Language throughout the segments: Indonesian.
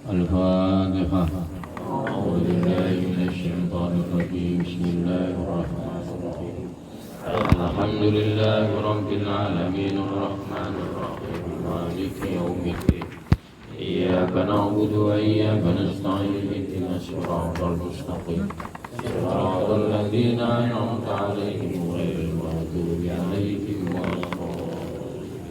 الفاتحة. أعوذ بالله من الشيطان الرجيم. بسم الله الرحمن الرحيم. الحمد لله رب العالمين الرحمن الرحيم مالك يوم الدين. إياك نعبد وإياك نستعين اهدنا الصراط المستقيم صراط الذين أنعمت عليهم غير المغضوب عليهم ولا الضالين.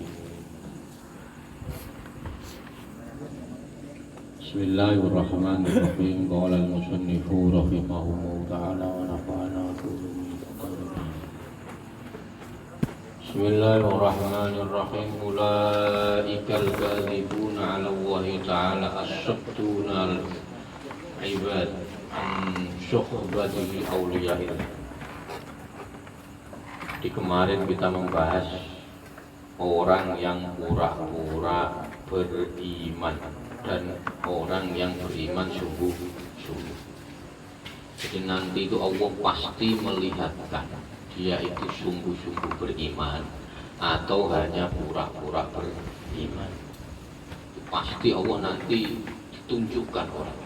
بسم الله الرحمن الرحيم. قال المصنف رحمه الله تعالى ونفعنا بسم الله الرحمن الرحيم. أولئك الكاذبون على الله تعالى الصدون العباد عن صحبته أوليائه. Di kemarin kita membahas orang yang pura-pura beriman dan orang yang beriman sungguh-sungguh. Jadi nanti itu Allah pasti melihatkan dia itu sungguh-sungguh beriman atau hanya pura-pura beriman. Pasti Allah nanti tunjukkan orang.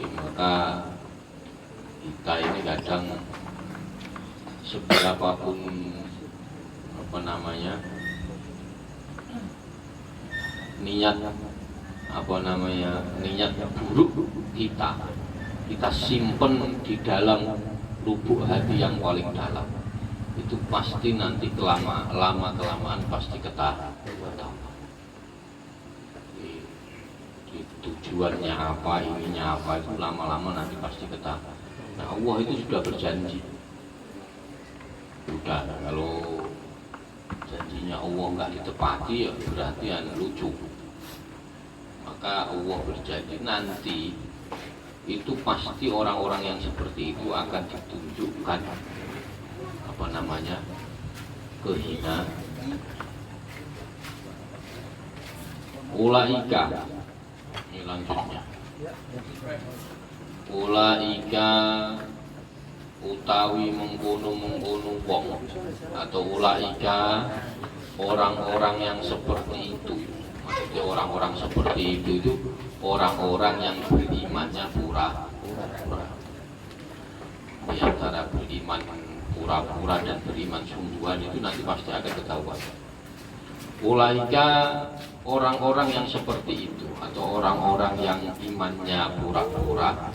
Jadi maka kita ini kadang seberapapun niat buruk kita simpen di dalam lubuk hati yang paling dalam, itu pasti nanti lama kelamaan pasti ketahuan. Tujuannya apa, ininya apa, itu lama-lama nanti pasti ketahuan. Nah, Allah itu sudah berjanji. Sudah, kalau janjinya Allah nggak ditepati ya berarti lucu. Maka Allah berjanji nanti itu pasti orang-orang yang seperti itu akan ditunjukkan kehinaan. Ulaika, ini lanjutnya. Ulaika utawi mengkono wong, atau ulaika orang-orang yang seperti itu. Maksudnya orang-orang seperti itu orang-orang yang berimannya pura-pura. Di antara beriman pura-pura dan beriman sungguhan itu nanti pasti akan ketahuan. Ulaika orang-orang yang seperti itu atau orang-orang yang imannya pura-pura.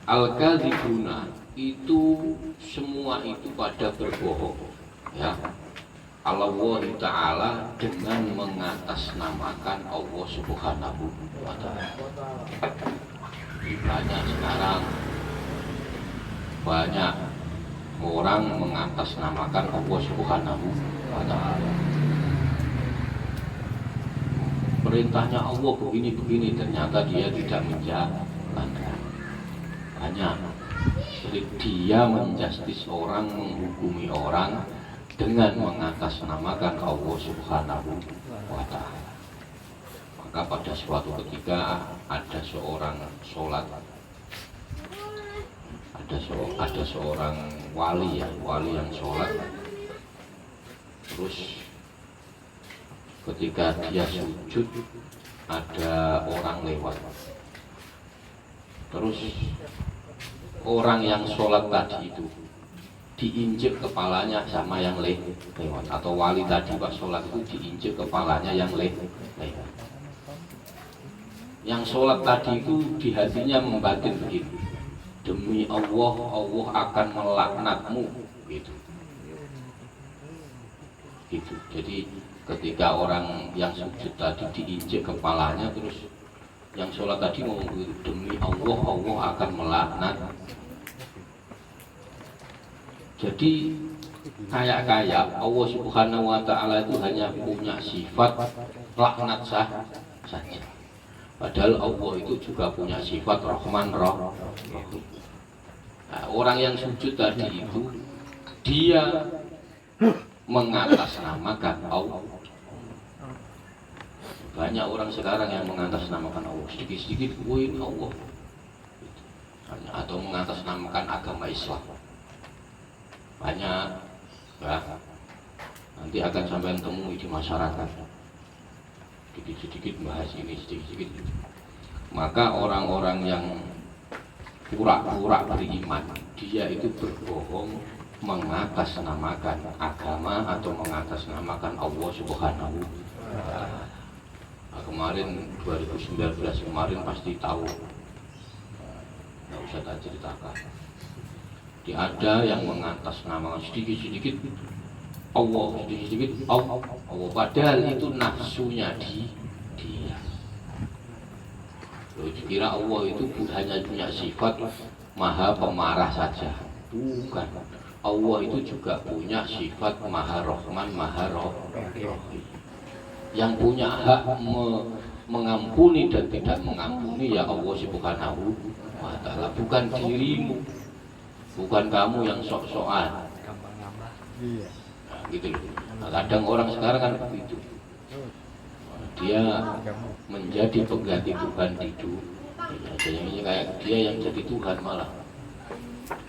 Al-kadzibuna itu semua itu pada berbohong, ya. Allah Ta'ala dengan mengatasnamakan Allah Subhanahu wa Ta'ala. Banyak sekarang banyak orang mengatasnamakan Allah Subhanahu wa Ta'ala. Perintahnya Allah begini-begini, ternyata dia tidak menjalankan. Banyak. Jadi dia menjustis orang, menghukumi orang dengan mengatasnamakan Allah Subhanahu wa Ta'ala. Maka pada suatu ketika ada seorang sholat, ada seorang wali yang sholat. Terus ketika dia sujud ada orang lewat. Terus orang yang sholat tadi itu diinjek kepalanya sama yang lewat, atau wali tadi pas sholat itu diinjek kepalanya yang lewat. Yang sholat tadi itu di hatinya membatin begini, demi Allah, Allah akan melaknatmu, gitu. Jadi ketika orang yang sujud tadi diinjek kepalanya, terus yang sholat tadi ngomong begitu, demi Allah, Allah akan melaknat. Jadi kayak Allah Subhanahu wa Ta'ala itu hanya punya sifat laknat saja. Padahal Allah itu juga punya sifat Rahman Rahim. Nah, orang yang sujud tadi itu dia mengatasnamakan Allah. Banyak orang sekarang yang mengatasnamakan Allah, sedikit-sedikit ini Allah, atau mengatasnamakan agama Islam. Banyak Ya, nanti akan sampai temui di masyarakat. Sedikit-sedikit bahas ini, sedikit-sedikit. Maka orang-orang yang pura-pura beriman, dia itu berbohong mengatasnamakan agama atau mengatasnamakan Allah Subhanahu wa Ta'ala. Nah, kemarin 2019 kemarin pasti tahu, nggak usah tak ceritakan. Ada yang mengatasnamakan sedikit-sedikit Allah, sedikit-sedikit Allah, padahal itu nafsunya dia. Loh, dikira Allah itu hanya punya sifat maha pemarah saja. Bukan. Allah itu juga punya sifat maha rahman, maha rahim. Yang punya hak mengampuni dan tidak mengampuni ya Allah Subhanahu wa Ta'ala, bukan dirimu, bukan kamu yang sok-sokan. Nah, gitu loh. Nah, kadang orang sekarang kan begitu. Dia menjadi pengganti Tuhan di dunia. Jadi kayak dia yang jadi Tuhan, malah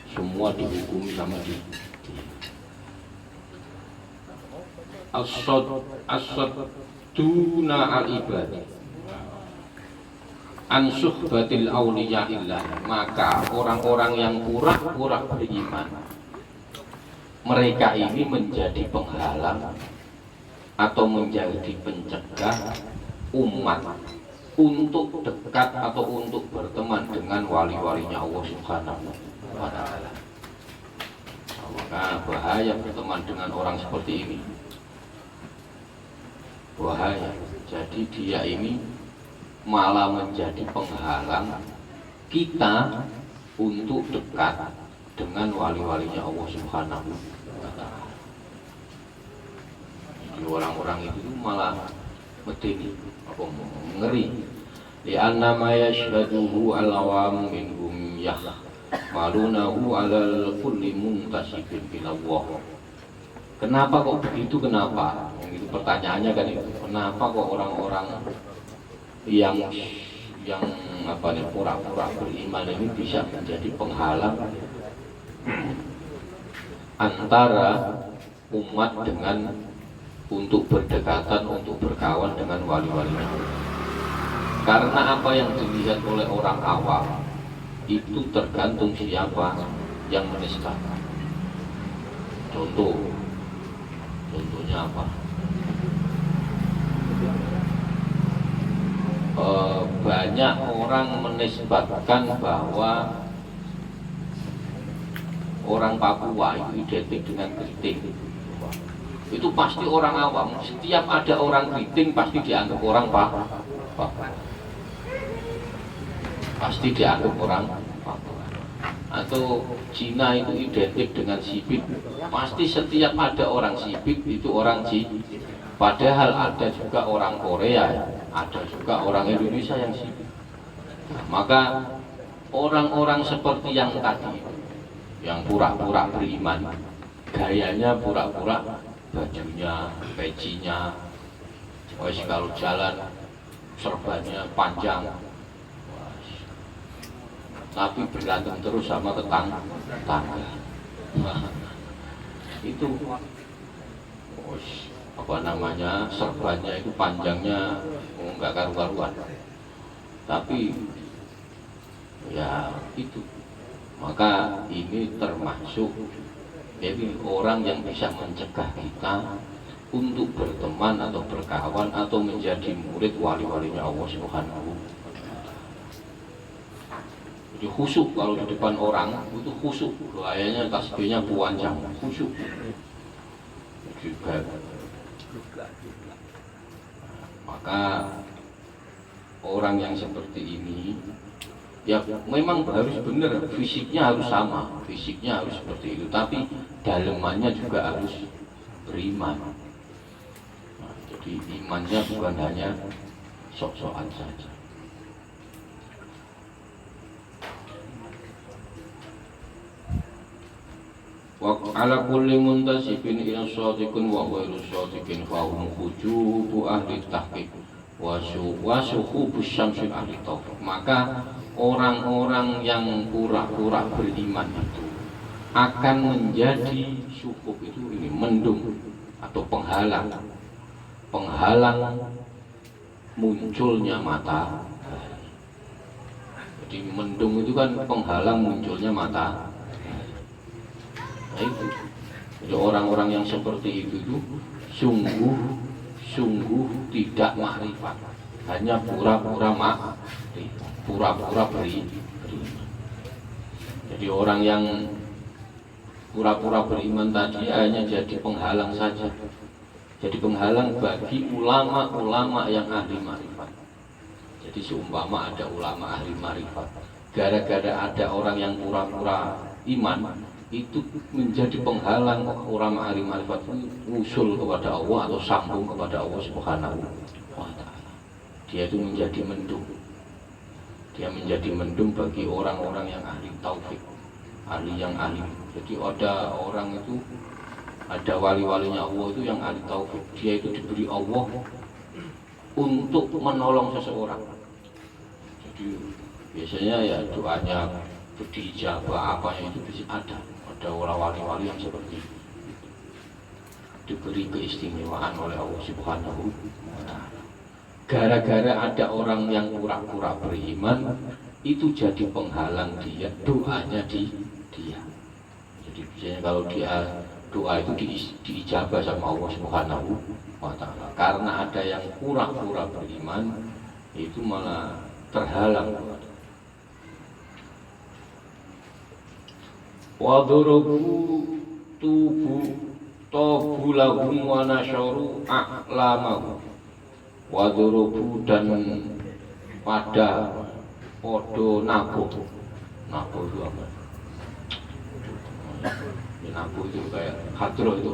semua dihukumi sama dia. As-sad duna al-ibad an suhbatil awliyaillah. Maka orang-orang yang pura-pura beriman, mereka ini menjadi penghalang atau menjadi pencegah umat untuk dekat atau untuk berteman dengan wali-walinya Allah Subhanahu wa Ta'ala. Maka bahaya berteman dengan orang seperti ini, bahaya. Jadi dia ini malah menjadi penghalang kita untuk dekat dengan wali-walinya Allah Subhanahu wa Ta'ala. Jadi orang-orang itu malah medeni, apa ngeri. Li'anna ma yashhaduhu al-awam minhum malunahu ala kulli muntasibin ila Allah. Kenapa kok begitu? Kenapa? Itu pertanyaannya kan itu. Kenapa kok orang-orang yang apa nih pura-pura beriman ini bisa menjadi penghalang antara umat dengan untuk berdekatan, untuk berkawan dengan wali-walinya? Karena apa yang dilihat oleh orang awam itu tergantung siapa yang menistakan. Contohnya apa? Banyak orang menisbatkan bahwa orang Papua itu identik dengan keriting. Itu pasti orang awam. Setiap ada orang keriting pasti dianggap orang Papua. Pasti dianggap orang Papua. Atau Cina itu identik dengan sipit. Pasti setiap ada orang sipit itu orang Cina. Padahal ada juga orang Korea, ada juga orang Indonesia yang sipit. Maka orang-orang seperti yang tadi, yang pura-pura beriman, gayanya pura-pura, bajunya, pecinya, kalau jalan serbannya panjang, tapi berantem terus sama tetangga. Itu apa namanya, serbannya itu panjangnya enggak karu-karuan. Tapi ya itu, maka ini termasuk jadi orang yang bisa mencegah kita untuk berteman atau berkawan atau menjadi murid wali-walinya Allah Subhanahu. Jadi khusyuk kalau di depan orang itu khusyuk, doanya tasbihnya panjang, khusyuk juga. Maka orang yang seperti ini ya memang harus benar, fisiknya harus sama, fisiknya harus seperti itu, tapi dalemannya juga harus beriman. Nah, jadi imannya bukan hanya sok-sokan saja. Wa ala kulli muntasibin ila shadiqin wa ghairu shadiqin fa hum wujubu ahli tahqiq wa syuhubu syamsil ahli taufiq. Maka orang-orang yang pura-pura beriman itu akan menjadi syukuk itu ini mendung atau penghalang munculnya matahari. Jadi mendung itu kan penghalang munculnya matahari. Nah itu. Jadi orang-orang yang seperti itu sungguh tidak makrifat, hanya pura-pura beriman. Jadi orang yang pura-pura beriman tadi hanya jadi penghalang saja. Jadi penghalang bagi ulama-ulama yang ahli marifat. Jadi seumpama ada ulama ahli marifat, gara-gara ada orang yang pura-pura iman, itu menjadi penghalang ulama ahli marifat usul kepada Allah atau sambung kepada Allah Subhanahu wa ta'ala. Dia itu menjadi mendung. Dia menjadi mendung bagi orang-orang yang ahli taufik, yang ahli. Jadi ada orang itu, ada wali-walinya Allah itu yang ahli taufik. Dia itu diberi Allah untuk menolong seseorang. Jadi biasanya ya doanya dijabah apanya itu bisa ada wali-wali yang seperti itu, diberi keistimewaan oleh Allah Subhanahu wa ta'ala. Gara-gara ada orang yang pura-pura beriman, itu jadi penghalang dia, doanya dia. Jadi biasanya kalau dia doa itu diijabah sama Allah Subhanahu wa ta'ala. Karena ada yang pura-pura beriman, itu malah terhalang. Wadorobu tobu lahum wa nasyaru a'lamahu. Wadorobu dan pada podo nabuh itu apa? Nabuh itu kayak hadroh itu.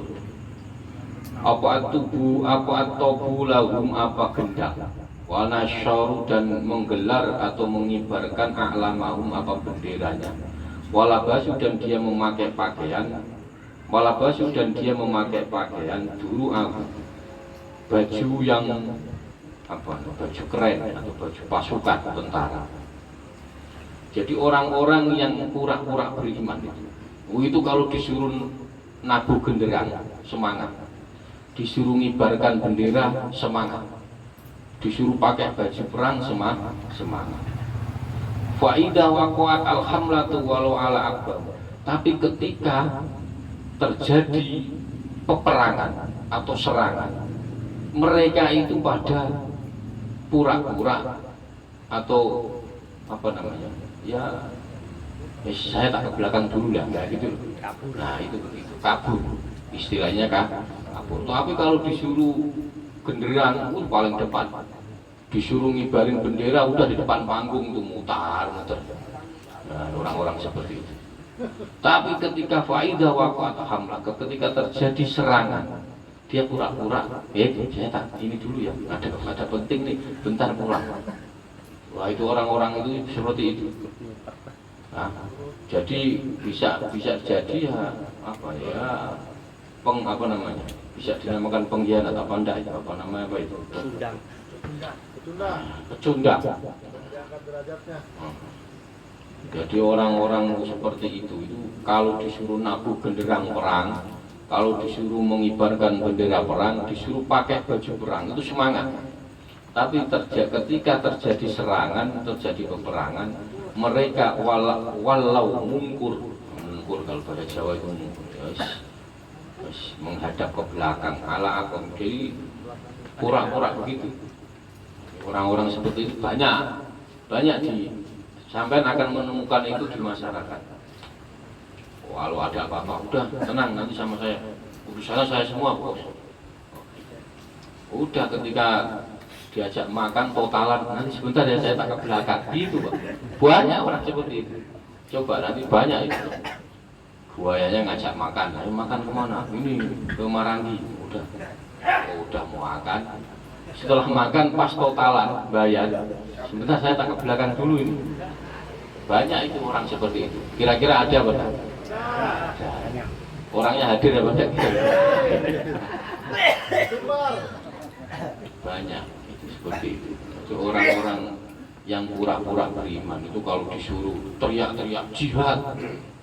Apa atubu, apa atobu lahum, apa gendak. Wa nasyaru dan menggelar atau mengibarkan a'lamahum, apa benderanya. Walabasu dan dia memakai pakaian dulu baju yang apa, baju keren atau baju pasukan tentara. Jadi orang-orang yang pura-pura beriman itu kalau disuruh nabuh genderang semangat, disuruh ngibarkan bendera semangat, disuruh pakai baju perang semangat. Faidah waqa'at alhamlatu walau ala akbar. Tapi ketika terjadi peperangan atau serangan, mereka itu pada pura-pura atau apa namanya? Ya, saya tak ke belakang dulu lah, enggak gitu. Nah itu begitu, kabur, istilahnya kabur. Tapi kalau disuruh genderang, paling depan. Disuruh ngibarin bendera udah di depan panggung tuh mutar. Nah, orang-orang seperti itu. Tapi ketika faidah waqa'at hamlah, ketika terjadi serangan, dia pura-pura, saya tak ini dulu ya, ada penting nih, bentar pulang. Wah itu orang-orang itu seperti itu. Nah, jadi bisa jadi ya apa ya apa namanya, bisa dinamakan pengkhianat apa enggak ya, apa namanya apa itu? Pecundang. Jadi orang-orang seperti itu kalau disuruh nabuh genderang perang, kalau disuruh mengibarkan bendera perang, disuruh pakai baju perang, itu semangat. Tapi ketika terjadi serangan, terjadi peperangan, mereka walau mungkur kalau bahasa Jawa itu mungkur, menghadap ke belakang ala akom, jadi pura-pura begitu. Orang-orang seperti itu banyak sampai akan menemukan itu di masyarakat. Kalau ada apa-apa, udah tenang nanti sama saya, urusannya saya semua bos. Udah ketika diajak makan totalan, nanti sebentar ya saya tak ke belakang, gitu Pak. Banyak orang seperti itu. Coba nanti banyak itu. Buayanya ngajak makan, ayo makan kemana? Ini ke Marangi. Udah mau makan. Setelah makan pas totalan bayar, sebentar saya tak ke belakang dulu ini. Banyak itu orang seperti itu. Kira-kira ada apa enggak? Orangnya hadir apa enggak? Banyak itu seperti itu. Jadi orang-orang yang pura-pura beriman itu kalau disuruh teriak-teriak jihad,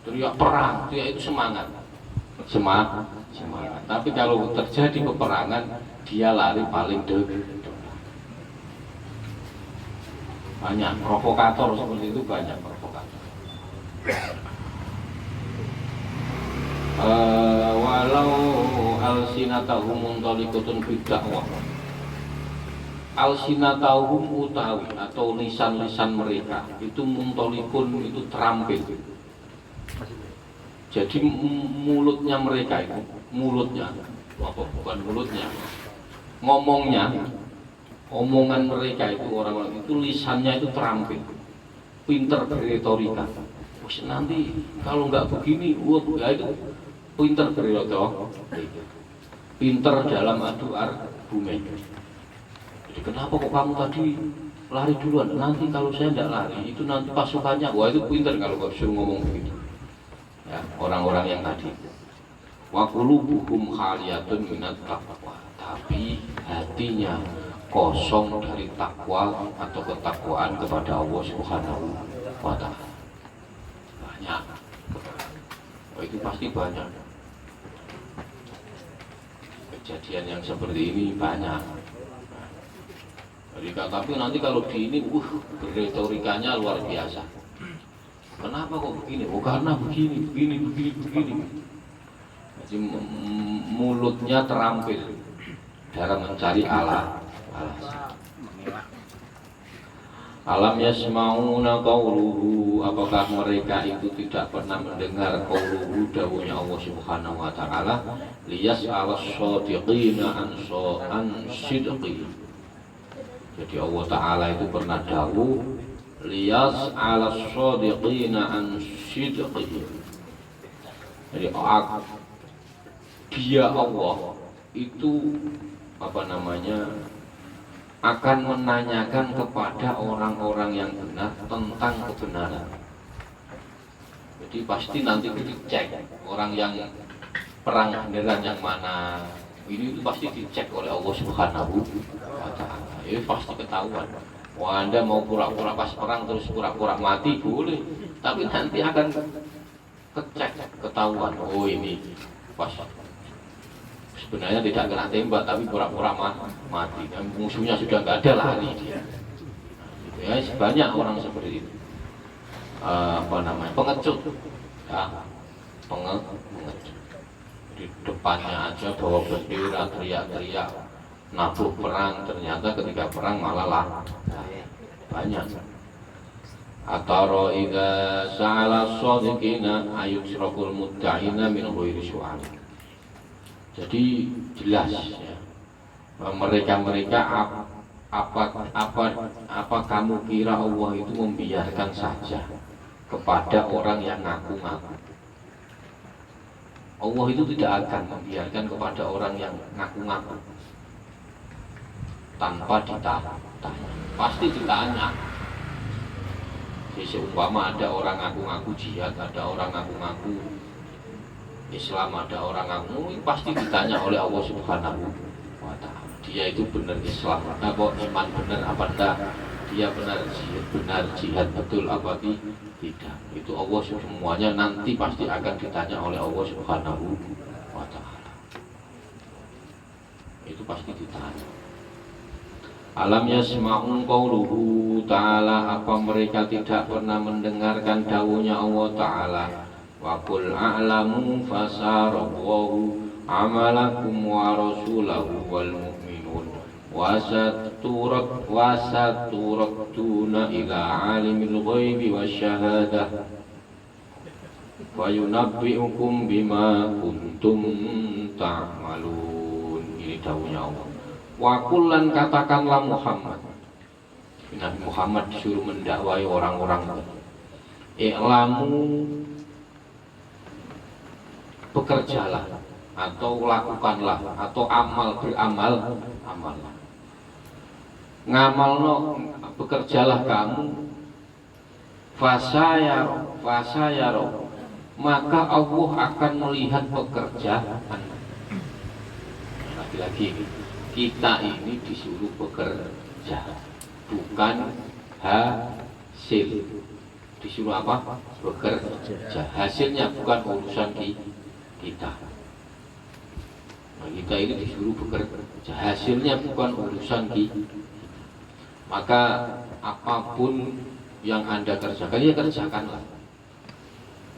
teriak perang, teriak itu semangat. Semangat. Tapi kalau terjadi peperangan, dia lari paling depan. Banyak provokator seperti itu, banyak provokator. Walau alsinatahum muntalikutun bidakwah, alsinatahum utawi atau lisan-lisan mereka itu muntalikun, itu terampil. Jadi mulutnya mereka itu, mulutnya apa, bukan mulutnya, ngomongnya, omongan mereka itu, orang-orang itu lisannya itu terampil, pinter berretorika. Wah, nanti kalau nggak begini, ya itu pinter berretorika, pinter dalam adu argumen. Jadi kenapa kok kamu tadi lari duluan? Nanti kalau saya tidak lari, itu nanti pasukannya, wah itu pinter kalau kau suruh ngomong begitu. Ya, orang-orang yang tadi. Wa qulubuhum khaliyatun minat taqwa, tapi hatinya kosong dari takwa atau ketakwaan kepada Allah Subhanahu wa Ta'ala. Banyak. Oh, itu pasti banyak. Kejadian yang seperti ini banyak. Jadi tapi nanti kalau di ini, berretorikanya luar biasa. Kenapa kok begini? Oh karena begini. Jadi mulutnya terampil dalam mencari alasan. Alam yasmauna qauluhu, apakah mereka itu tidak pernah mendengar qauluhu, dawuhnya Allah Subhanahu wa Ta'ala, liyas'ala shadiqina an sidqi. Jadi Allah Ta'ala itu pernah dawuh liyas'ala shadiqina an sidqi. Jadi dia Allah itu akan menanyakan kepada orang-orang yang benar tentang kebenaran. Jadi pasti nanti dicek orang yang perang beneran yang mana. Ini itu pasti dicek oleh Allah Subhanahu wa Ta'ala. Ini pasti ketahuan. Wah, Anda mau pura-pura pas perang terus pura-pura mati boleh, tapi nanti akan kecek, ketahuan. Oh ini pas sebenarnya tidak kena tembak tapi pura-pura mati. Musuhnya sudah nggak ada, lari dia. Ya, banyak orang seperti itu. Pengecut. Ya, pengecut. Di depannya aja bawa bendera, teriak-teriak, nabuh perang, ternyata ketika perang malah lah. Banyak. Ataro idza sa'ala shadiqina ayusraful mudda'ina min ghairi su'al. Jadi jelas ya, mereka apa kamu kira Allah itu membiarkan saja kepada orang yang ngaku-ngaku? Allah itu tidak akan membiarkan kepada orang yang ngaku-ngaku tanpa ditanya. Pasti ditanya. Jadi seumpama ada orang ngaku-ngaku jihad, ada orang ngaku-ngaku Islam, ada orang ngaku, pasti ditanya oleh Allah Subhanahu wa Ta'ala. Dia itu benar Islam, apa iman benar apa enggak? Dia benar jihad betul apa tidak? Itu Allah semuanya nanti pasti akan ditanya oleh Allah Subhanahu wa Ta'ala. Itu pasti ditanya. Alam yasma'un qauluhu ta'ala, apa mereka tidak pernah mendengarkan dawuhnya Allah Ta'ala, wa qul a'lamu fasarallahu amalakum wa rasulahu wal mu'minun wa saturaktuna ila alimil ghaibi wasyahadah wa yunabbi'ukum bima kuntum ta'malun. Ini dawuhnya Allah. Wa kullan, katakanlah Muhammad. Nabi Muhammad disuruh mendakwai orang-orang. I'lamu, bekerjalah atau lakukanlah atau beramal. Ngamalno, bekerjalah kamu. Fasayaro, maka Allah akan melihat pekerjaan. Lagi-lagi kita ini disuruh bekerja, bukan hasil. disuruh apa? Bekerja. Hasilnya bukan urusan kita. Nah, kita ini disuruh bekerja. Hasilnya bukan urusan kita. Maka apapun yang Anda kerjakan, ya kerjakanlah.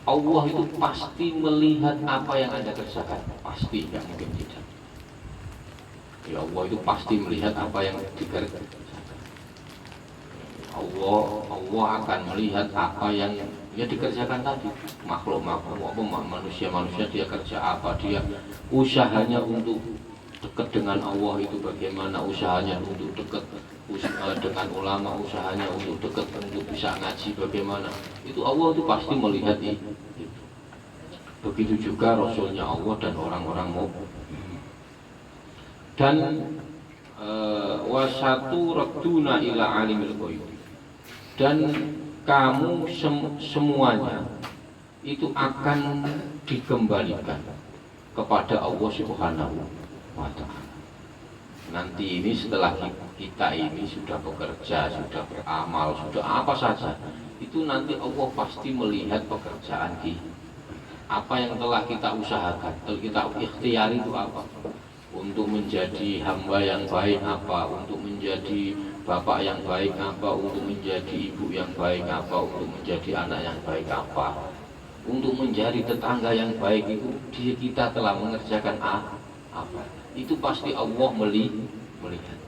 Allah itu pasti melihat apa yang Anda kerjakan. Pasti, nggak mungkin tidak. Ya Allah itu pasti melihat apa yang dikerjakan. Allah akan melihat apa yang dia dikerjakan tadi. Makhluk manusia dia kerja apa, dia usahanya untuk dekat dengan Allah itu bagaimana, usahanya untuk dekat dengan ulama, usahanya untuk dekat untuk bisa ngaji bagaimana. Itu Allah itu pasti melihat itu. Begitu juga Rasulnya Allah dan orang-orang mukmin. Dan wasatu radduna ila alimil ghaib. Dan kamu semuanya itu akan dikembalikan kepada Allah Subhanahu wa Ta'ala. Nanti ini setelah kita ini sudah bekerja, sudah beramal, sudah apa saja, itu nanti Allah pasti melihat pekerjaan kita. Apa yang telah kita usahakan, telah kita ikhtiari itu apa? Untuk menjadi hamba yang baik apa, untuk menjadi bapak yang baik apa, untuk menjadi ibu yang baik apa, untuk menjadi anak yang baik apa, untuk menjadi tetangga yang baik itu kita telah mengerjakan apa. Itu pasti Allah melihat.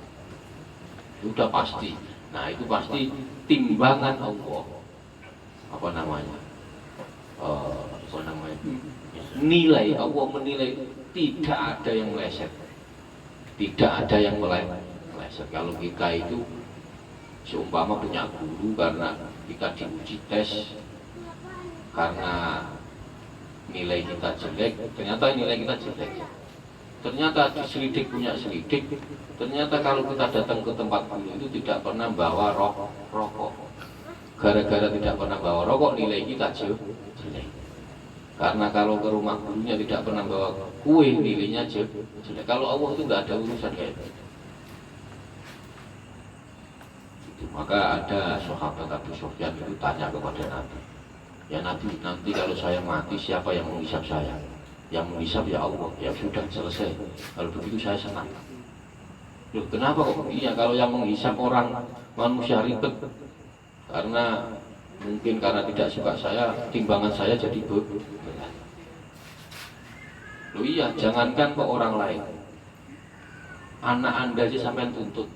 Sudah pasti. Nah itu pasti timbangan Allah. Apa namanya? Nilai Allah menilai. Tidak ada yang meleset, tidak ada yang meleset. Kalau kita itu seumpama punya guru karena kita diuji tes, karena nilai kita jelek, ternyata nilai kita jelek. Ternyata diselidik punya selidik, ternyata kalau kita datang ke tempat guru itu tidak pernah bawa rokok. Gara-gara tidak pernah bawa rokok, nilai kita jelek. Karena kalau ke rumah gurunya tidak pernah bawa kue, nilainya jelek. Kalau Allah itu nggak ada urusan kayak itu. Maka ada sahabat Abu Sufyan itu tanya kepada Nabi, ya Nabi, nanti kalau saya mati siapa yang menghisap saya? Yang menghisap ya Allah. Ya sudah selesai. Kalau begitu saya senang. Loh, kenapa kok? Iya, kalau yang menghisap orang manusia ribet. Mungkin karena tidak suka saya, timbangan saya jadi berat. Loh iya, jangankan ke orang lain, anak Anda aja sampai tuntut.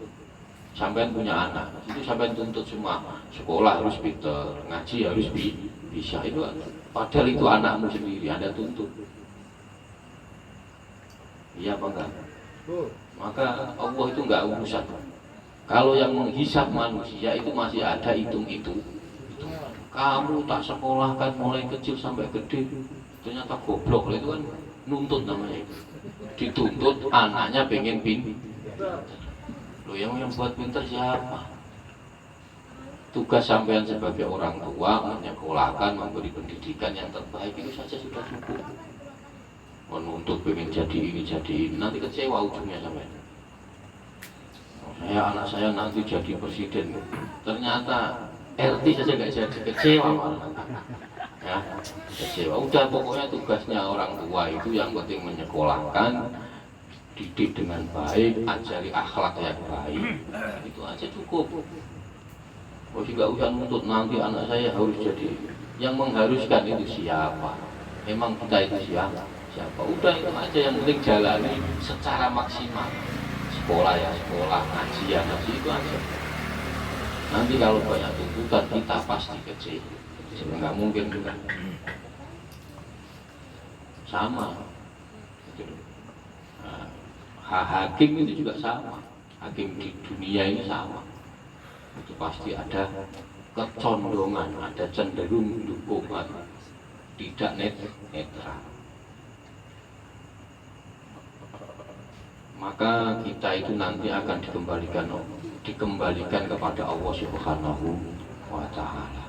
Sampai punya anak, itu sampai tuntut semua. Sekolah harus pintar, ngaji harus bisa. Itu padahal itu anakmu sendiri, Anda tuntut. Iya apa enggak? Maka Allah itu enggak urusan. Kalau yang menghisap manusia itu masih ada hitung-hitung. Kamu tak sekolahkan mulai kecil sampai gede, ternyata goblok. Itu kan nuntut namanya itu. Dituntut anaknya pengen Loh, yang buat pintar siapa? Tugas sampean sebagai orang tua menyekolahkan, memberi pendidikan yang terbaik itu saja sudah cukup. Menuntut pengen jadi ini, nanti kecewa ujungnya sampean. Anak saya nanti jadi presiden, ternyata RT saja nggak jadi, kecewa malah. Ya, kecewa. Udah pokoknya tugasnya orang tua itu yang penting menyekolahkan, didik dengan baik, ajari akhlak yang baik, itu aja cukup. Oh juga usah nuntut nanti anak saya harus jadi. Yang mengharuskan itu siapa? Memang kita itu siapa? Udah itu aja, yang penting jalani secara maksimal. Sekolah ya sekolah, ngaji ya ngaji, itu aja. Nanti kalau banyak tuntutan kita pasti kecil. Nggak mungkin juga. Sama. Hakim itu juga sama. Hakim di dunia ini sama. Itu pasti ada kecondongan, ada cenderung dukung, tidak netral. Maka kita itu nanti akan dikembalikan kepada Allah Subhanahu wa Ta'ala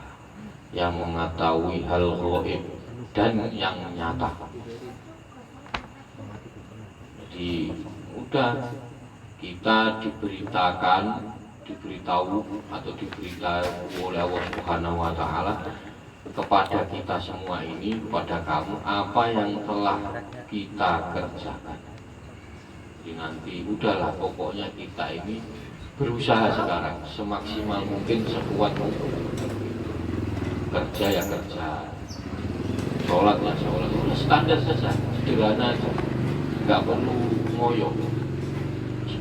yang mengetahui hal gaib dan yang nyata. Jadi udah kita diberitakan diberitahu atau diberitahu oleh Allah Subhanahu wa Ta'ala kepada kita semua ini, kepada kamu, apa yang telah kita kerjakan. Jadi nanti udahlah, pokoknya kita ini berusaha sekarang semaksimal mungkin, sekuat mungkin. Kerja ya kerja, sholat ya sholat, udah standar saja, sederhana aja, nggak perlu ngoyo.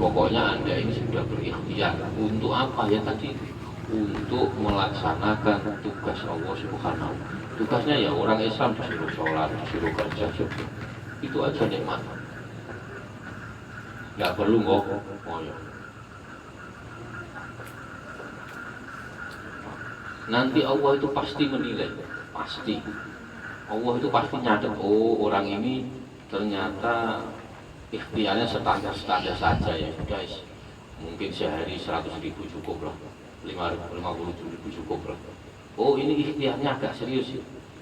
Pokoknya Anda ini sudah berikhtiar untuk apa ya tadi? Untuk melaksanakan tugas Allah Subhanahu. Tugasnya ya orang Islam disuruh sholat, disuruh kerja, itu aja nikmat. Nggak perlu ngoyo. Nanti Allah itu pasti menilai, pasti. Allah itu pasti nyatet, oh orang ini ternyata ikhtiarnya standar saja ya sudah, mungkin sehari 100.000 cukup lah, 50.000 cukup lah. Oh ini ikhtiarnya agak serius.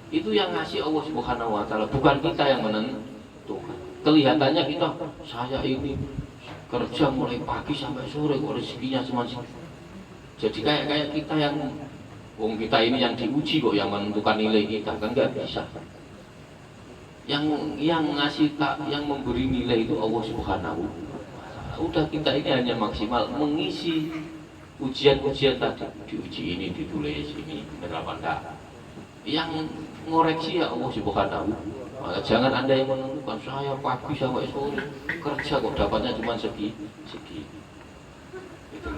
Itu yang ngasih Allah Subhanahu wa Ta'ala, bukan kita yang menentukan. Kelihatannya kita, saya ini kerja mulai pagi sampai sore kok rezekinya cuma segini. Jadi kayak kita yang kita ini yang diuji kok yang menentukan nilai kita, kan nggak bisa. Yang ngasih yang memberi nilai itu Allah Subhanahu wa Ta'ala. Udah kita ini hanya maksimal mengisi ujian-ujian tadi, diuji ini, ditulis ini, benar apa enggak. Yang ngoreksi ya Allah Subhanahu. Maka jangan Anda yang menentukan, saya pagi sampai sore kerja kok dapatnya cuma segi. Gitu.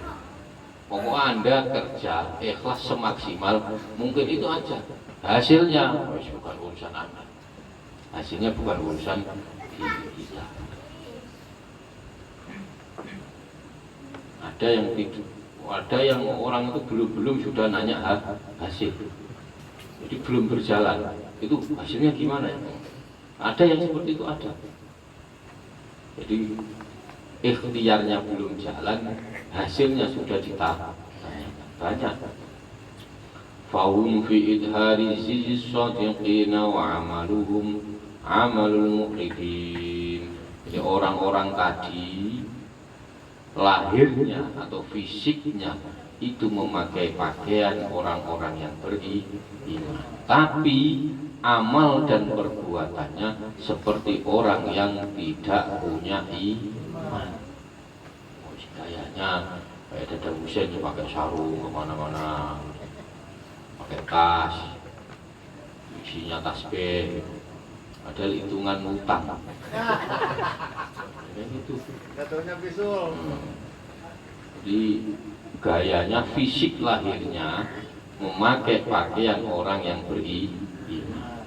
Pokoknya Anda kerja ikhlas semaksimal mungkin, itu aja. Hasilnya bukan urusan Anda. Hasilnya bukan urusan kita. Ada yang orang itu belum sudah nanya hasil. Jadi belum berjalan. Itu hasilnya gimana ya? Ada yang seperti itu ada. Jadi ikhtiarnya belum jalan, hasilnya sudah ditanya. Banyak. Fahum fi idhari zizis sadiqina wa amaluhum amalul muqridin. Jadi orang-orang tadi lahirnya atau fisiknya itu memakai pakaian orang-orang yang beriman, tapi amal dan perbuatannya seperti orang yang tidak punya iman. Kayaknya kayak Dada Husein pakai sarung kemana-mana, pakai tas, isinya tasbih, padahal hitungan utang. Itu. Jatuhnya bisul. Jadi gayanya, fisik lahirnya memakai pakaian orang yang beriman,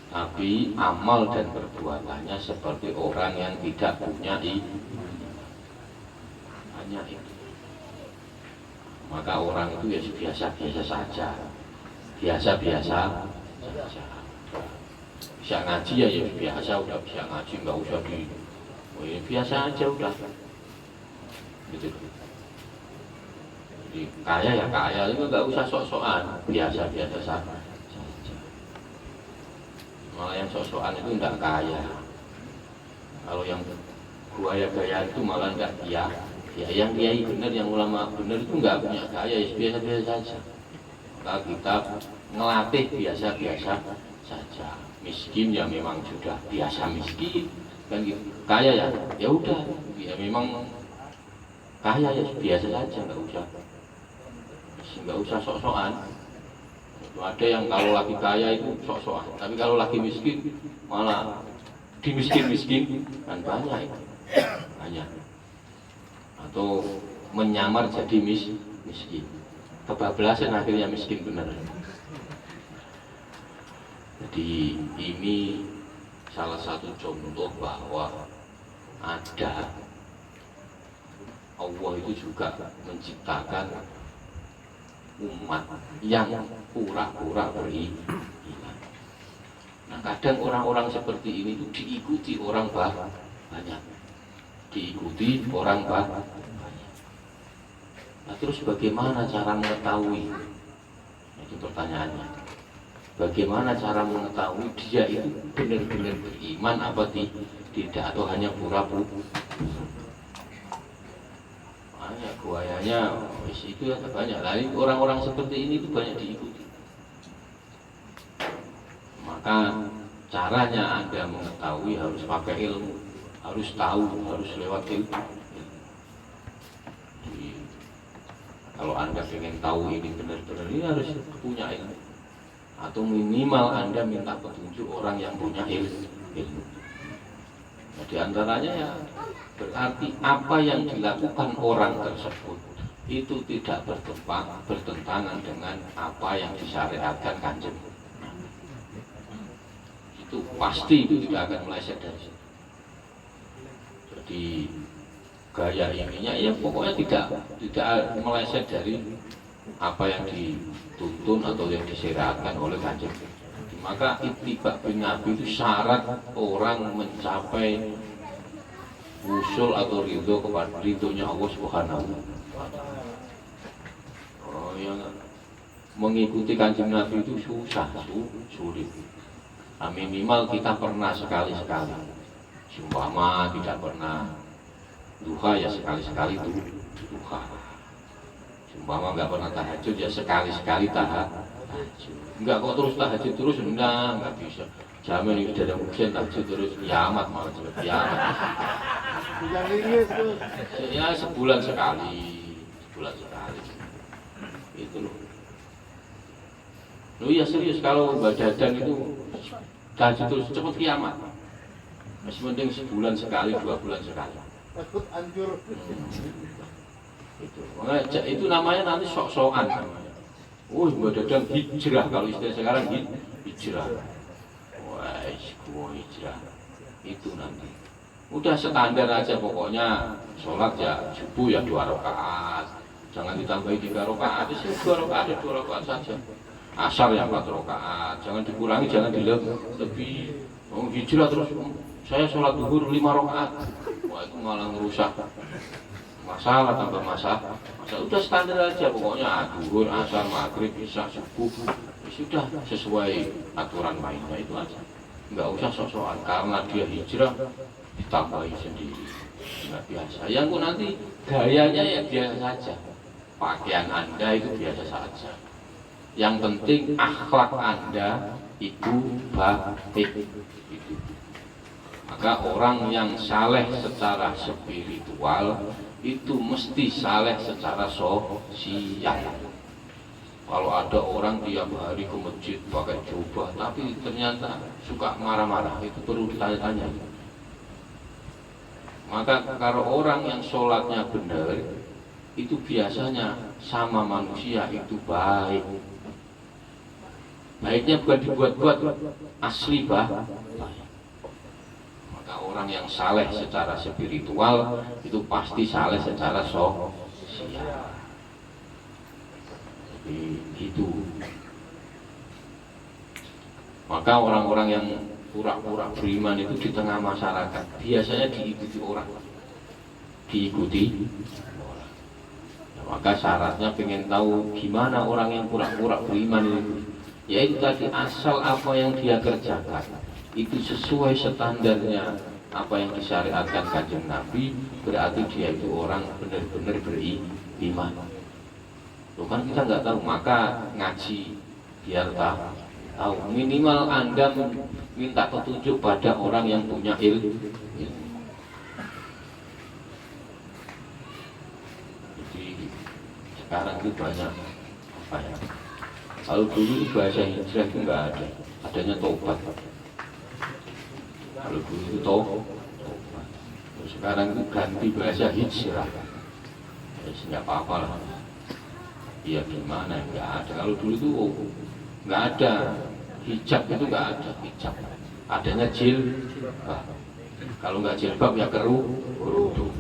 tapi amal dan perbuatannya seperti orang yang tidak punya iman. Hanya itu. Maka orang itu ya biasa-biasa saja, biasa-biasa saja. Bisa ngaji ya biasa, udah bisa ngaji, nggak usah biasa aja udah. Gitu. Jadi kaya ya kaya, itu nggak usah sok-sokan, biasa-biasa saja. Malah yang sok-sokan itu nggak kaya. Kalau yang gaya itu malah nggak ya yang kiai benar, yang ulama benar itu nggak punya kaya, ya biasa-biasa saja. Maka kita ngelatih biasa-biasa saja. Miskin ya memang sudah biasa miskin, kan gitu. Kaya ya udah, ya memang kaya ya biasa saja, nggak usah sok-sokan. Ada yang kalau lagi kaya itu sok-sokan, tapi kalau lagi miskin malah dimiskin-miskin, kan banyak itu, banyak. Atau menyamar jadi miskin, kebablasan akhirnya miskin benar. Jadi ini salah satu contoh bahwa ada Allah itu juga menciptakan umat yang pura-pura beriman. Nah kadang orang-orang seperti ini itu diikuti orang banyak, diikuti orang banyak. Nah terus bagaimana cara mengetahui? Itu pertanyaannya. Bagaimana cara mengetahui dia itu benar-benar beriman apa tidak, atau hanya pura-pura? ya buayanya wis itu ada banyak. Lain orang-orang seperti ini itu banyak diikuti. Maka caranya Anda mengetahui harus pakai ilmu, harus tahu, harus lewat ilmu. Jadi, kalau Anda ingin tahu ini benar-benar, ini harus punya ilmu. Atau minimal Anda minta petunjuk orang yang punya ilmu. Nah, di antaranya ya berarti apa yang dilakukan orang tersebut itu tidak bertentangan dengan apa yang disyariatkan Kanjeng. Itu pasti itu tidak akan meleset dari situ. Jadi gaya ininya ya pokoknya tidak meleset dari apa yang dituntun atau yang disyariatkan oleh Kanjeng. Maka ittiba bin Nabi itu syarat orang mencapai usul atau ridho kepada ridhonya Allah Subhanahu wa Ta'ala. Oh ya, mengikuti Kanjeng Nabi itu susah, sulit. Minimal kita pernah sekali-sekali. Sumpama tidak pernah duha ya sekali-sekali itu duha. Sumpama nggak pernah tahajud ya sekali-sekali tahajud. Enggak kok terus tahajud terus, enggak bisa. Jamin ini sudah ada ujian tahajud terus kiamat malah juga kiamat. Ya sebulan sekali. Itu loh. Loh ya serius kalau Mbak Dadang itu tahajud terus cepat kiamat. Masih penting sebulan sekali, 2 bulan sekali. Takut hancur. Itu namanya nanti sok-sokan namanya. Mbak Dadang hijrah, kalau istilah sekarang hijrah. Wah, gua hijrah. Itu nanti. Udah standar aja pokoknya sholat ya subuh ya 2 rakaat. Jangan ditambahi 3 rakaat, itu 2 rakaat ya 2 rakaat saja. Asar ya 4 rakaat. Jangan dikurangi, jangan dilebih. Hijrah terus. Saya sholat zuhur 5 rakaat. Wah, itu malah merusak. Masalah tambah masalah. Udah standar aja pokoknya zuhur, asar, maghrib, isya, subuh. Sudah sesuai aturan mainnya itu aja. Enggak usah sok-sokan karena dia hijrah ditambahi sendiri. Enggak biasa. Yang nanti gayanya ya biasa saja. Pakaian Anda itu biasa saja. Yang penting akhlak Anda itu baik. Itu. Maka orang yang saleh secara spiritual itu mesti saleh secara sosial. Kalau ada orang tiap hari ke masjid pakai jubah tapi ternyata suka marah-marah, itu perlu ditanya-tanya. Maka kalau orang yang sholatnya benar itu biasanya sama manusia itu baik. Baiknya bukan dibuat-buat, asli baik. Maka orang yang saleh secara spiritual itu pasti saleh secara sosial. Jadi itu. Maka orang-orang yang pura-pura beriman itu di tengah masyarakat biasanya diikuti orang. Maka syaratnya pengen tahu gimana orang yang pura-pura beriman itu. Yaitu tadi asal apa yang dia kerjakan itu sesuai standarnya apa yang disyariatkan Kanjeng Nabi, berarti dia itu orang benar-benar beriman. Loh kan kita nggak tahu, maka ngaji biar tahu. Minimal Anda minta petunjuk pada orang yang punya ilmu. Jadi sekarang itu banyak apa ya? Kalau dulu itu bahasa hijrah itu nggak ada, adanya tobat. Kalau dulu itu tobat. Sekarang itu ganti bahasa hijrah. Ya nggak apa-apa lah. Ya gimana, nggak ada. Kalau dulu itu nggak ada hijab, itu nggak ada hijab. Adanya jilbab. Kalau nggak jilbab ya kerudung.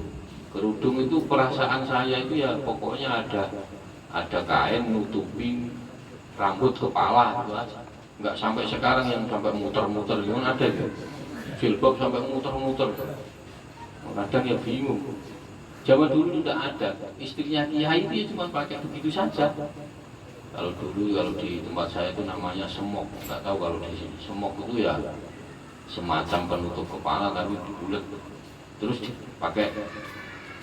Kerudung itu perasaan saya itu ya pokoknya ada kain nutupin rambut kepala itu aja. Nggak sampai sekarang yang sampai muter-muter, gimana ada ya? Jilbab sampai muter-muter. Kadang ya bingung. Zaman dulu tidak ada, istrinya kiai dia cuma pakai begitu saja. Kalau dulu, kalau di tempat saya itu namanya semok, nggak tahu kalau di sini. Semok itu ya semacam penutup kepala tapi dibulet, terus dipakai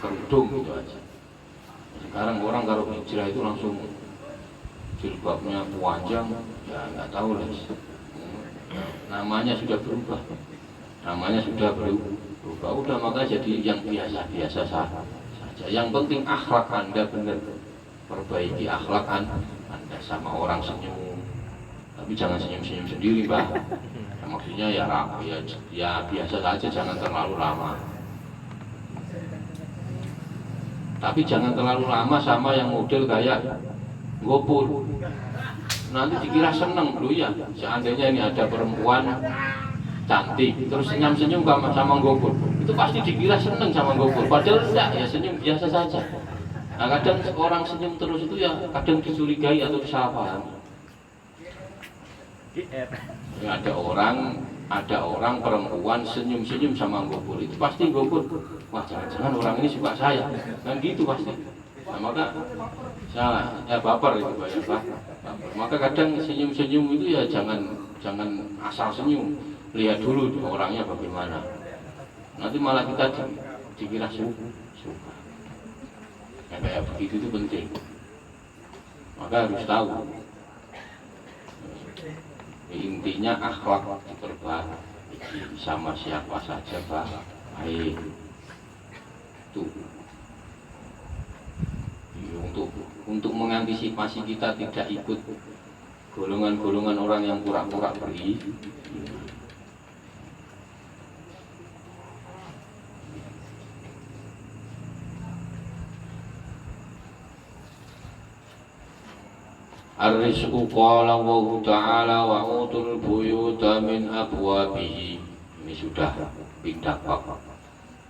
kerudung gitu aja. Sekarang orang kalau hijrah itu langsung jilbabnya panjang, ya nggak tahu lah. Namanya sudah berubah, namanya sudah berubah. Udah maka jadi yang biasa-biasa saja. Yang penting akhlak Anda benar, perbaiki akhlak Anda sama orang senyum, tapi jangan senyum-senyum sendiri, Pak. Nah, maksudnya ya biasa saja, jangan terlalu lama. Tapi jangan terlalu lama sama yang model kayak gopur. Nanti dikira seneng dulu ya. Seandainya ini ada perempuan cantik terus senyum-senyum sama gopur, itu pasti dikira seneng sama gopur. Padahal enggak, ya senyum biasa saja. Nah kadang orang senyum terus itu ya kadang dicurigai atau disalah paham. Ya, ada orang perempuan senyum-senyum sama gopur, itu pasti gopur, wah jangan-jangan orang ini suka saya, kan gitu pasti. Nah maka salah, ya baper itu banyak Pak. Maka kadang senyum-senyum itu ya jangan asal senyum, lihat dulu orangnya bagaimana. Nanti malah kita dikira suka. Ya, kayak begitu itu penting. Maka harus tahu. Intinya akhlak diperbaiki sama siapa saja baik. Tuh. Untuk mengantisipasi kita tidak ikut golongan-golongan orang yang pura-pura beriman. Ar-rizqu qala Allah Ta'ala wa utul buyuta min abwabihi. Ini sudah pindah bab.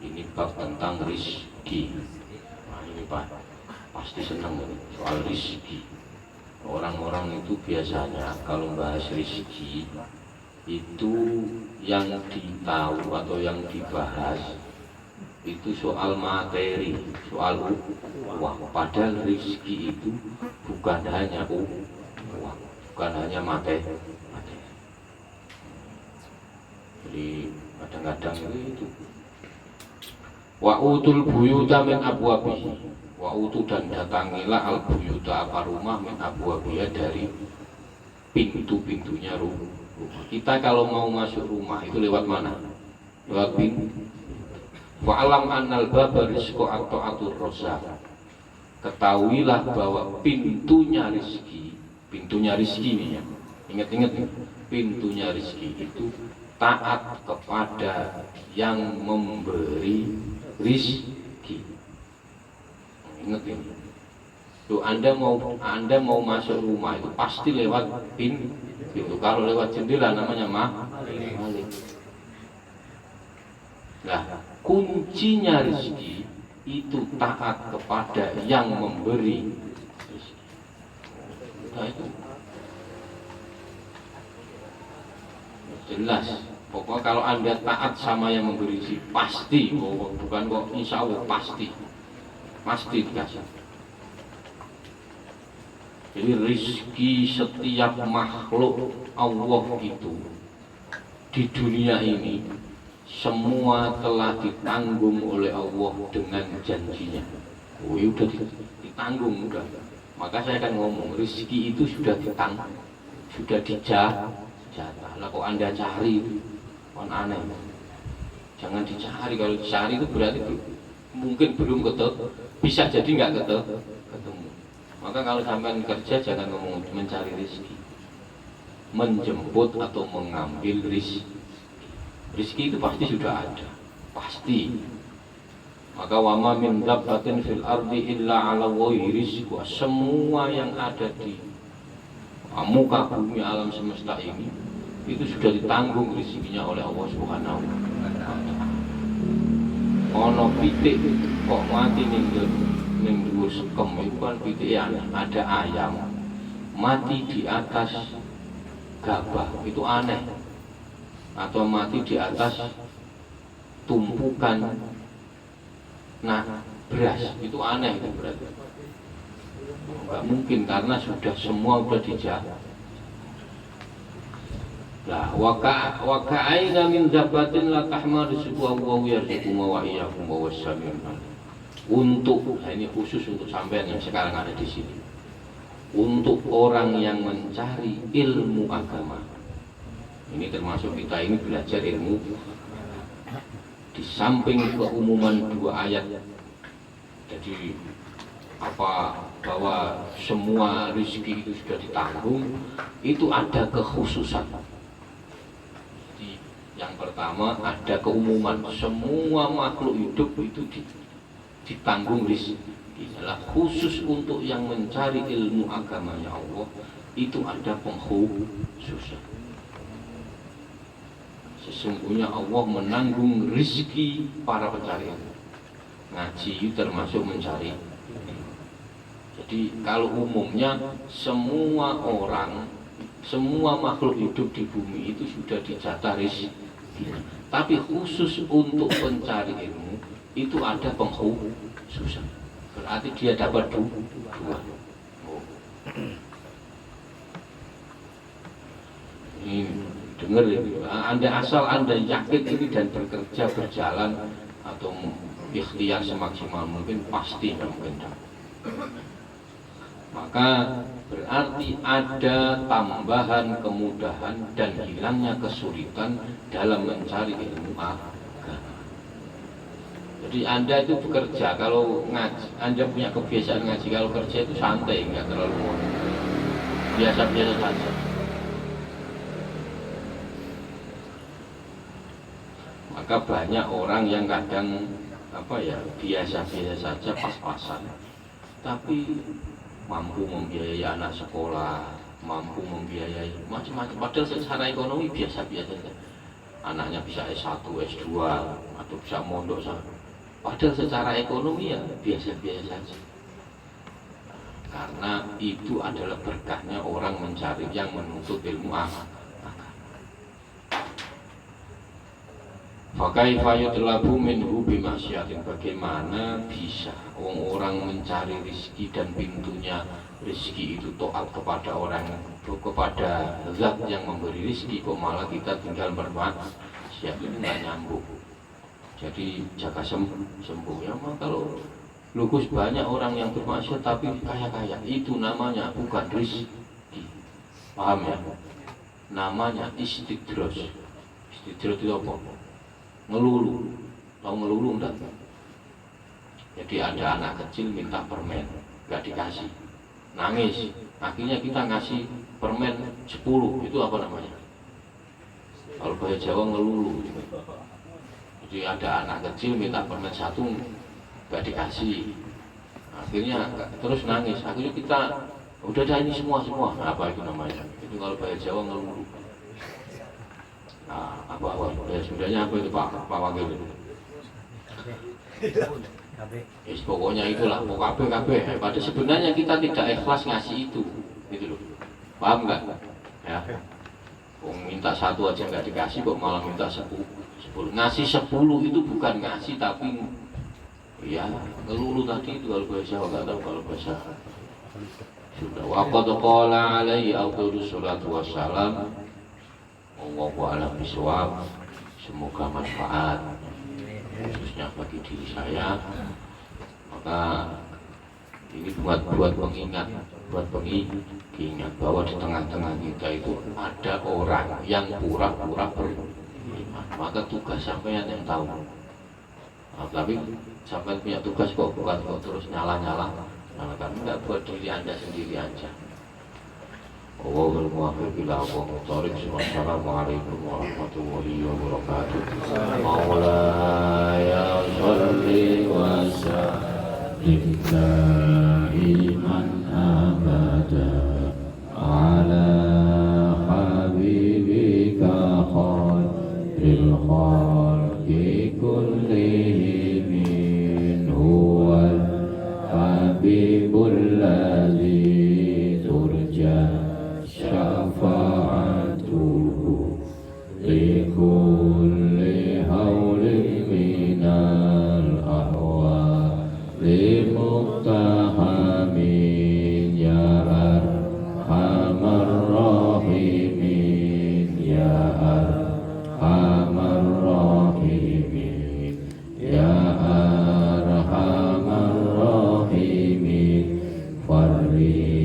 Ini bab tentang rizki. Nah ini Pak, pasti senang soal rizki. Orang-orang itu biasanya kalau bahas rizki itu yang ditahu atau yang dibahas itu soal materi, soal uang. Padahal rizki itu bukan hanya uang, bukan hanya materi. Jadi kadang-kadang itu wa utul buyuta min abwabihi, wa utu dan datangilah al buyuta apa rumah min abwabiha dari pintu-pintunya rumah. Kita kalau mau masuk rumah itu lewat mana? Lewat pintu. Wa'alam annal baba rizqu at-ta'atur rosa. Ketahuilah bahwa pintunya rizki nih ya. Ingat-ingat nih, pintunya rizki itu taat kepada yang memberi rizki. Ingat ini. Tuh Anda mau masuk rumah itu pasti lewat pintu. Kalau lewat jendela namanya malik. Nah, kuncinya rezeki itu taat kepada yang memberi rezeki. Nah, itu jelas. Pokoknya kalau Anda taat sama yang memberi rezeki pasti, bukan kok insya Allah pasti dikasih. Jadi rezeki setiap makhluk Allah itu di dunia ini semua telah ditanggung oleh Allah dengan janjinya. Oh, udah ditanggung udah. Maka saya akan ngomong rezeki itu sudah ditanggung, sudah dijatah. Lah kok Anda cari kan aneh. Jangan dicari, kalau dicari itu berarti mungkin belum ketemu, bisa jadi nggak ketemu. Maka kalau sampai kerja jangan ngomong mencari rezeki, menjemput atau mengambil rezeki. Rizki itu pasti sudah ada, pasti. Maka wama min dabbatin fil ardi illa ala Allahi rizquha. Semua yang ada di muka bumi alam semesta ini itu sudah ditanggung rezekinya oleh Allah Subhanahu wa taala. Ono pitik kok mati ning dhuwur sekem itu kan pitik ada ayam mati di atas gabah, itu aneh. Atau mati di atas tumpukan beras, itu aneh itu berarti. Enggak mungkin karena semua sudah dijatah. Lah waka'aina min zabatin la tahmadu subha wa yarzuqu wa iyyakum wa wasamir. untuk, nah ini khusus untuk sampean yang sekarang ada di sini, untuk orang yang mencari ilmu agama. Ini termasuk kita ini belajar ilmu. Di samping keumuman 2 ayat, jadi apa, bahwa semua rezeki itu sudah ditanggung, itu ada kekhususan. Jadi, yang pertama ada keumuman, semua makhluk hidup itu ditanggung rezeki. Adalah khusus untuk yang mencari ilmu agamanya Allah, itu ada pengkhususan. Sesungguhnya Allah menanggung rezeki para pencari ilmu. Ngaji itu termasuk mencari. Jadi kalau umumnya semua orang, semua makhluk hidup di bumi itu sudah dijatah rezeki. Tapi khusus untuk pencari ilmu itu ada pengkhususan. Berarti dia dapat 2. Ini dengar ini, Anda yakin ini dan bekerja berjalan atau ikhtiar semaksimal mungkin, pasti mungkin. Maka berarti ada tambahan kemudahan dan hilangnya kesulitan dalam mencari ilmu agama. Jadi Anda itu bekerja, kalau ngaji, Anda punya kebiasaan ngaji, kalau kerja itu santai, nggak terlalu biasa-biasa saja. Maka banyak orang yang kadang biasa-biasa saja, pas-pasan, tapi mampu membiayai anak sekolah, mampu membiayai macam-macam. Padahal secara ekonomi biasa-biasa saja. Anaknya bisa S1, S2, atau bisa mondok sana. Padahal secara ekonomi ya biasa-biasa saja. Karena itu adalah berkahnya orang mencari, yang menuntut ilmu agama. Fakaifa yutlabu minhu bimasyiatin, bagaimana bisa orang mencari rezeki dan pintunya rezeki itu taat kepada orang, kepada zat yang memberi rezeki, kok malah kita tinggal bermaksiat, itu nggak nyambung. Jadi jaga sembuh ya. Kalau lugus banyak orang yang bermaksiat tapi kaya-kaya, itu namanya bukan rezeki, paham ya? Namanya istidros. Istidros itu apa? Ngelulu, tahu ngelulu enggak? Jadi ada anak kecil minta permen, nggak dikasih, nangis. Akhirnya kita ngasih permen 10, itu apa namanya? Kalau bahasa Jawa ngelulu. Jadi ada anak kecil minta permen 1, nggak dikasih. Akhirnya terus nangis. Akhirnya kita udah ada ini semua. Apa itu namanya? Itu kalau bahasa Jawa ngelulu. Nah, apa sudahnya apa itu Pak Wakil itu? Yes, pokoknya itulah, KB. Pada sebenarnya kita tidak ikhlas ngasih itu, gitu loh. Paham nggak? Ya. Minta 1 aja nggak dikasih, kok malah minta 10. Ngasih 10 itu bukan ngasih, tapi ya ngelulu tadi itu kalau bahasa Jawa, nggak tahu kalau bahasa sudah. Waqad qala alaihi afdhalus salatu wassalam. Wallahu a'lam bishawab. Semoga manfaat khususnya bagi diri saya. Maka ini buat pengingat, bahwa di tengah-tengah kita itu ada orang yang pura-pura beriman. Maka tugas sampean yang tahu. Tapi sampean punya tugas kok, bukan kok terus nyala-nyala. Karena enggak buat diri Anda sendiri aja. Allahul muwaffiq ila aqwamit thoriq. Wassalamualaikum warahmatullahi wabarakatuh. Maulaya sholli wa sallim daiman abada ala habibika khairil khalqi kullihim huwal habibul ladzi turja syafa'atuhu likulli hawlin minal ahwali muqtahami Amin.